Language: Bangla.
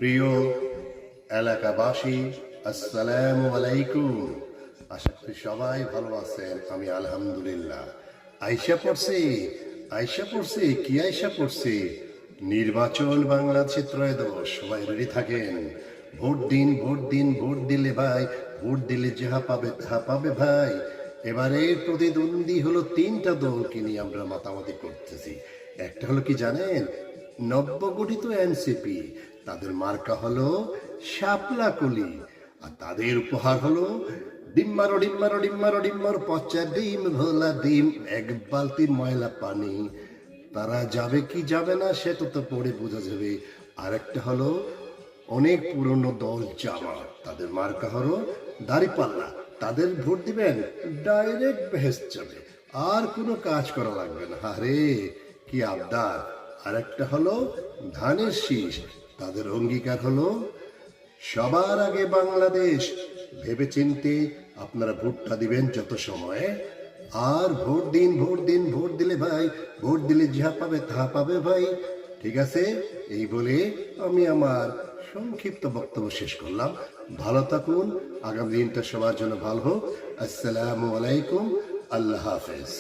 প্রিয় এলাকাবাসী, আসসালামু আলাইকুম। আশা করি সবাই ভালো আছেন। আমি আলহামদুলিল্লাহ। আইসা পড়ছে কি আইসা পড়ছে? নির্বাচন বাংলাদেশে ত্রয়োদশ। সবাই রেডি থাকেন। ভোট দিন, ভোট দিন, ভোট দিলে ভাই, ভোট দিলে যাহা পাবে তাহা পাবে ভাই। এবারে প্রতিদ্বন্দ্বী হলো তিনটা দলকে নিয়ে আমরা মাতামাতি করতেছি। একটা হলো কি জানেন? নব্যগঠিত এনসিপি, তাদের মার্কা হলো শাপলা কলি, আর তাদের উপহার হলো ডিম্মারো ডিম্মারো ডিম্মারো ডিম্মারো পচা ডিম ভোলা ডিম, এক বালতি ময়লা পানি। তারা যাবে কি যাবে না সেটা তো পরে বোঝা যাবে। আরেকটা হলো অনেক পুরনো দল জামাত, তাদের মার্কা হলো দাড়িপাল্লা। তাদের ভোট দিবেন, ডাইরেক্ট বেহেশত যাবে, আর কোনো কাজ করা লাগবে না। আরে কি আবদার! আরেকটা হলো ধানের শীষ, তাদের অঙ্গীকার হলো সবার আগে বাংলাদেশ। ভেবেচিন্তে আপনারা ভোটটা দিবেন যত সময়ে। আর ভোট দিন, ভোট দিন, ভোট দিলে ভাই, ভোট দিলে যাহা পাবে তাহা পাবে ভাই। ঠিক আছে, এই বলে আমি আমার সংক্ষিপ্ত বক্তব্য শেষ করলাম। ভালো থাকুন, আগামী দিনটা সবার জন্য ভালো হোক। আসসালামু আলাইকুম, আল্লাহ হাফেজ।